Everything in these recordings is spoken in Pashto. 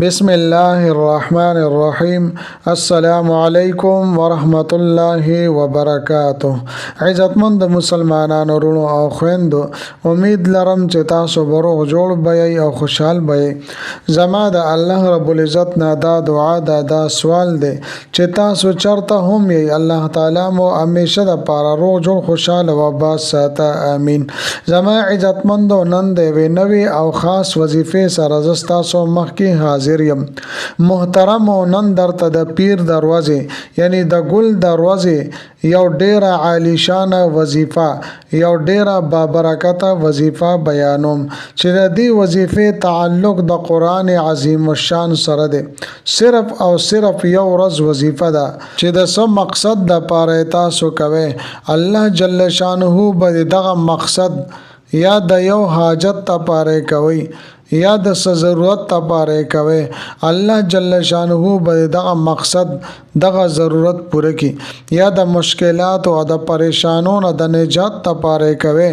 بسم الله الرحمن الرحیم. السلام علیکم ورحمت الله وبرکاته. عزتمند مسلمانانو ورونو او خويندو، امید لرم چې تاسو به روغ جوړ بئ او خوشحال بئ. زما د الله رب العزت نه دا دعا دا سوال دی چې تاسو چرته هم یې الله تعالی مو همیشه د پاره روغ جوړ خوشاله و با ساته. امین. زما عزتمندو، نن د نوې او خاص وظیفې سره زستا سو مخکې حاضر یم. محترم، نن درته د پیر دروازه یعنی د ګل دروازه یو ډیره عالی شان وظیفه، یو ډیره بابرکته وظیفه بیانوم چې د دې وظیفې تعلق د قران عظیم الشان سره دی. صرف او صرف یو ورځ وظیفه ده چې د څه مقصد د پاره تاسو کوي. الله جل شانه به دغه مقصد یا د یو حاجت ته پاره کوي یا د ضرورت ته پاره کوي. الله جل شانه به دغه مقصد دغه ضرورت پوره کی یا د مشکلات او د پریشانونو د نجات ته پاره کوي.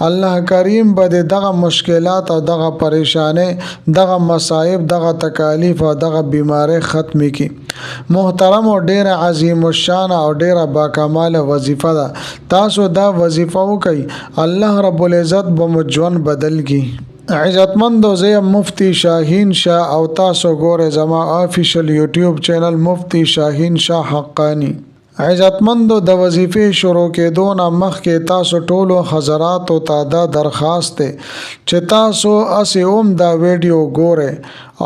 الله کریم به دغه مشکلات او دغه پریشانه، دغه مصائب، دغه تکالیف او دغه بیماری ختم کی. محترم او ډیر عظیم الشان او ډیر باکمال وظیفه ده. تاسو دا وظیفه وکي، الله رب العزت به مجون بدل کی. عزتمندو، زه مفتی شاهین شاه او تاسو ګوره زما آفیشل یوټیوب چینل مفتی شاهین شاه حقانی. عزتمندو، د وظیفې شروع کېدو نه مخکې تاسو ټولو حضراتو ته دا درخواست دی چې تاسو اسی دا ویډیو ګوره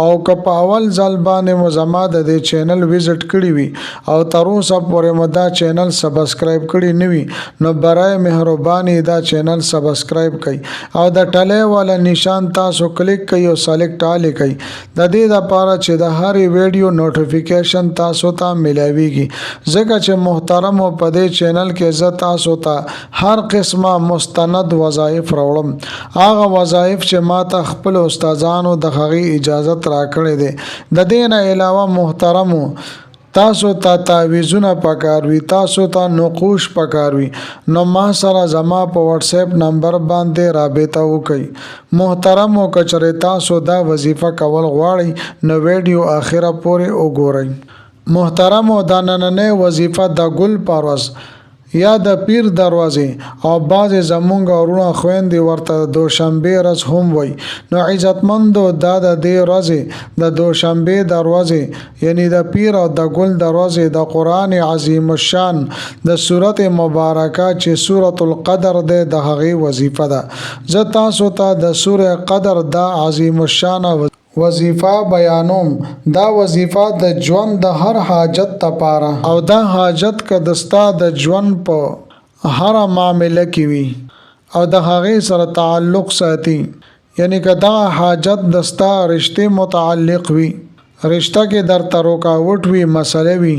او که په اول ځل باندې مو زما د دې چینل وزټ کړی وي او تر اوسه پورې مو دا چینل سبسکرایب کړی نه وي، نو برای مهرباني دا چینل سبسکرایب کړئ او د ټلې والا نشان تاسو کلیک کړئ او سلیکټ آل کړئ د دې لپاره چې د هرې ویډیو نوټیفیکیشن تاسو ته ملاويږي. ځکه چې محترم په دې چینل کې زه تاسو ته هر قسمه مستند وظایف راوړم. هغه وظایف چې ما ته خپل استادانو د هغې اجازه راکړی دی. د دې نه علاوه محترمو، تاسو ته تعویذونه پکار وي، تاسو ته نقوش پکار وي، نو ما سره زما په واتس اپ نمبر باندې رابطه وکړئ. محترمو، کچره تاسو دا وظیفه کول غواړئ نو ویډیو اخره پورې وګورئ. محترمو، دا نننۍ وظیفه د ګل پروز یا د پیر دروازه او بعض زمونږ ورونه خويندې ورته دوشنبه ورځ هم وای. نو عزتمندو، دا د دې ورځې د دوشنبه دروازه یعنی د پیر او د ګل دروازه د قران عظیم الشان د سورته مبارکه چې سورۃ القدر ده د هغه وظیفه ده. زه تاسو ته د سوره قدر د عظیم الشان وظیفه بیانوم. دا وظیفه د ژوند د هر حاجت لپاره او دا حاجت که دستا د ژوند په هر معاملې کې وي او د هغه سره تعلق ساتي، یعنی که دا حاجت دستا رشته متعلق وي، رشته کې در تروکاوټ وي، مسئله وي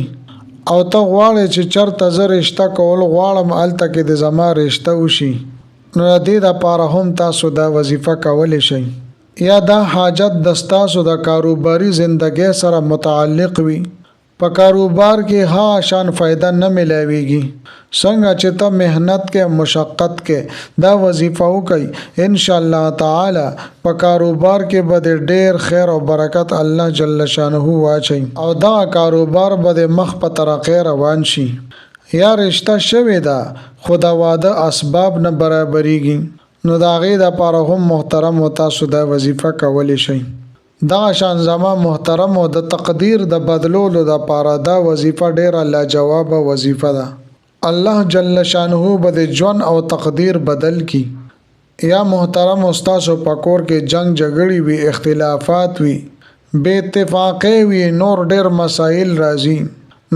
او ته غواړې چې چرته زه رشته کول غواړم الته کې د زما رشته وشي، نو د دې لپاره هم تاسو دا وظیفه کولی شئ. یا دا حاجت دستاسو د کاروباري زندګۍ سره متعلق وي، په کاروبار کې ها شان فائدہ نه ملاويږي، څنګه چې ته مهنت کې مشقت کې دا وظیفه وکړي، ان شاء الله تعالی په کاروبار کې به ډېر خیر او برکت الله جل شانه واچي او دا کاروبار به مخ په ترقی روان شي. یا رشتہ شوی دا خدا واده اسباب نه برابرېږي، نو دا غي د پاره هم محترم او تاسو دا وظیفه کولی شئ. دا شان زما محترم او د تقدیر د بدلولو د پاره دا وظیفه ډیره لاجواب وظیفه ده. الله جل شانه به ژوند او تقدیر بدل کی. یا محترم استاد پکور کې جنگ جګړې وي، اختلافات وي، بے اتفاقی وي، نور ډیر مسائل راځي،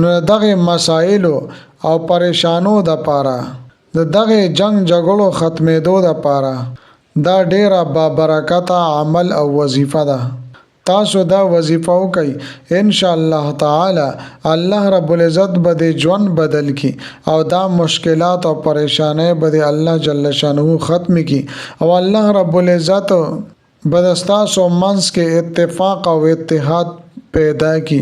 نو دغه مسائل او پریشانو د پاره د دغه جنگ جګړو ختمېدو لپاره دا ډیره بابرکته عمل او وظیفه ده. تاسو دا وظیفه وکئ، ان شاء الله تعالی الله رب العزت به ژوند بدل کی او دا مشکلات او پریشانه به الله جل شانه ختم کی او الله رب العزت بدستاسو منس کې اتفاق او اتحاد پیدا کی.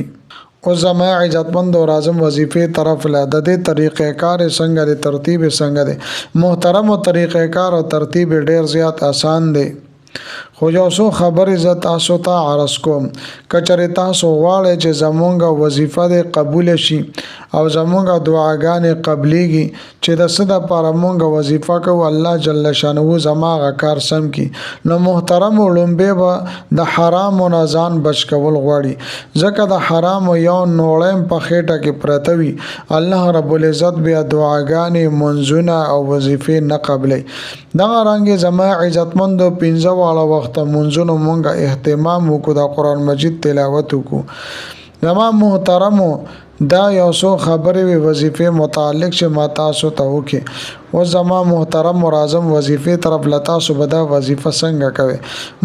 او زما عزتمند او اعظم وظیفه طرف له د دې طریقې کار څنګه د ترتیب څنګه ده. محترم او طریقې کار او ترتیب ډیر زیات آسان دی، خو یو څو خبرې زه تاسو ته عرض کوم. کچره تاسو غواړئ چې زمونږه وظیفه دې قبول شي او زمونږه دعاګانې قبليږي چې د څه د لپاره مونږه وظیفه کوو الله جل شانه زماغه کار سم کی، نو محترم لومبه به د حرام او نزان بچ کول غواړي، ځکه د حرام یو نوړم په خېټه کې پرته وي الله رب العزت بیا دعاګانې منځونه او وظیفې نه قبلې. دغه رنګ زما عزتمند 15 واړه وخت منځونو مونږه اهتمام وکړو، د قران مجید تلاوت وکړو. زما محترمو دا یو څو خبرې وظیفې متعلق چې ما تاسو ته وکي و زما محترم مرازم وظیفې طرف لتا سو بدا وظیفه څنګه کوي.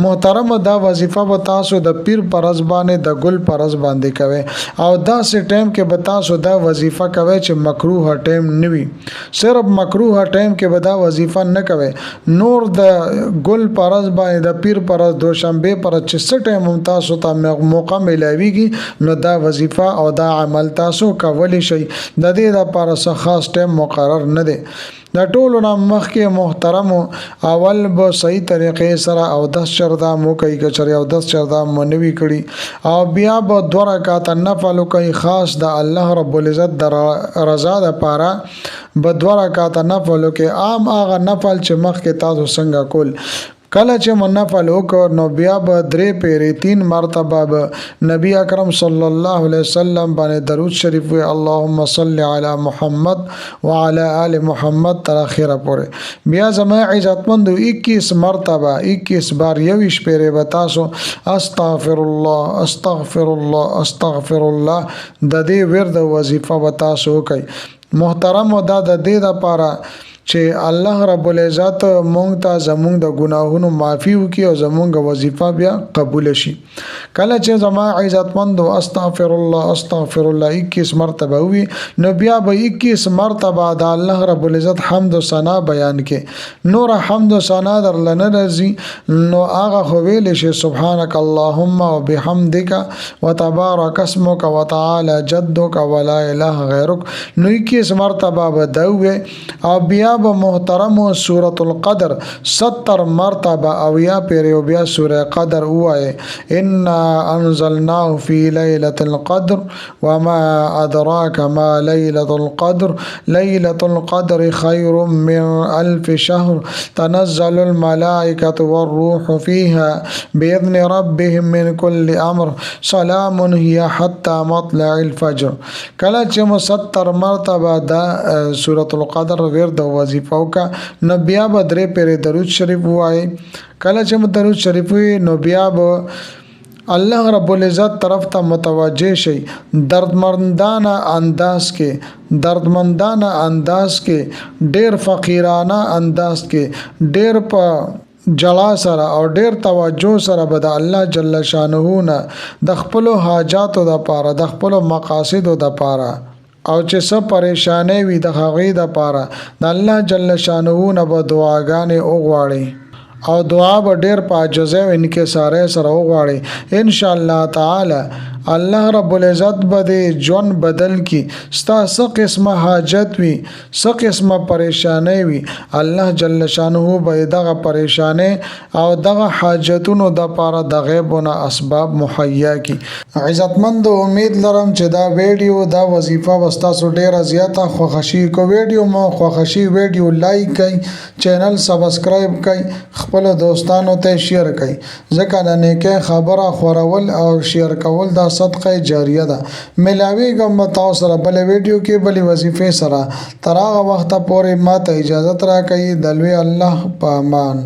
محترم دا وظیفه به تاسو د پیر پرز باندې د ګل پرز باندې کوي او دا سه ټیم کې به تاسو دا وظیفه کوي چې مکروه ټیم نوي، صرف مکروه ټیم کې به دا وظیفه نه کوي. نور د ګل پرز باندې د پیر پرز دوشنبه پر چې څه ټیم تاسو ته موقع ملاويږي نو دا وظیفه او دا عمل تاسو کولی شي. د دې لپاره څه خاص ټیم مقرر نه دی. د ټولو نام مخکې محترم اول به صحیح طریقې سره او 10 چردا مو کوي کچري او 10 چردا منوي کړي او بیا به 2 رکعات نفل کوي، خاص د الله رب العزت د رضا لپاره به 2 رکعات نفل کوي. عام هغه نفل چې مخکې تاسو څنګه کول، کله چې منفل وکړ نو بیا به 3 پیری 3 مرتبه به نبی اکرم صلی الله علیه وسلم باندې درود شریف وی اللهم صل علی محمد وعلى آل محمد تر اخره پورې. بیا زما عزتمند 21 مرتبه 21 بار یوش پیری به تاسو استغفر الله استغفر الله استغفر الله د دې ورد وظیفه به تاسو کوي. محترم دا د دې لپاره چې الله رب العزت مونږ ته زمونږ د ګناهونو معافي وکي او زمونږ وظیفه بیا قبول شي. کله چې زما عزتمند استغفر الله استغفر الله 21 مرتبه وي نو بیا به 21 مرتبه د الله رب العزت حمد و ثنا بیان کې. نور حمد و ثنا در لنه رزي نو هغه خو ویل شي سبحانك اللهم وبحمدك وتبارك اسمك وتعالى جدك ولا اله غيرك نو 21 مرتبه به دوه او بیا به محترم سورۃ القدر 70 مرتبه او یا پیریو بیا سورہ قدر وای ان انزلناه في ليله القدر وما ادراك ما ليله القدر ليله القدر خير من 1000 شهر تنزل الملائكه والروح فيها باذن ربهم من كل امر سلام هي حتى مطلع الفجر. کله چې 70 مرتبه دا سورۃ القدر ورد وظیفه وکا نو بیا به 3 پیری درود شریف وای. کله چې درود شریف وي نو بیا به الله رب العزت طرف ته متوجه شي دردمندانه انداز کې ډېر فقیرانه انداز کې ډېر په جلا سره او ډېر توجه سره به د الله جل شانه نه د خپل حاجاتو د پاره د خپل مقاصدو د پاره او چې څه پریشانې وي د هغې د پاره د الله جل شانه نه به دعاګانې وغواړي او دعا به ډېر په عاجزۍ او انکسارۍ سره وغواړي. ان شاء الله تعالی الله رب العزت به ژوند بدل کی. ستا څه قسمه حاجت وي څه قسمه پریشانې وي الله جل شانه به دغه پریشانې او دغه حاجتونو د پاره د غیبونه اسباب مهیا کی. عزتمند امید لرم چې دا ویډیو دا وظیفه وستاسو ډیره زیاته خوښی کو. ویډیو مو خوښی ویډیو لایک کړئ، چینل سبسکرایب کړئ، خپل دوستانو ته شیر کړئ، ځکه نه کې خبره خورول او شیر کول دا صدقه جاریه ده. ملاوي کوم تاسو سره بل ویډیو کې بل وظیفه سره تر هغه وخت پورې ماته اجازه راکړئ. دلوي الله په امان.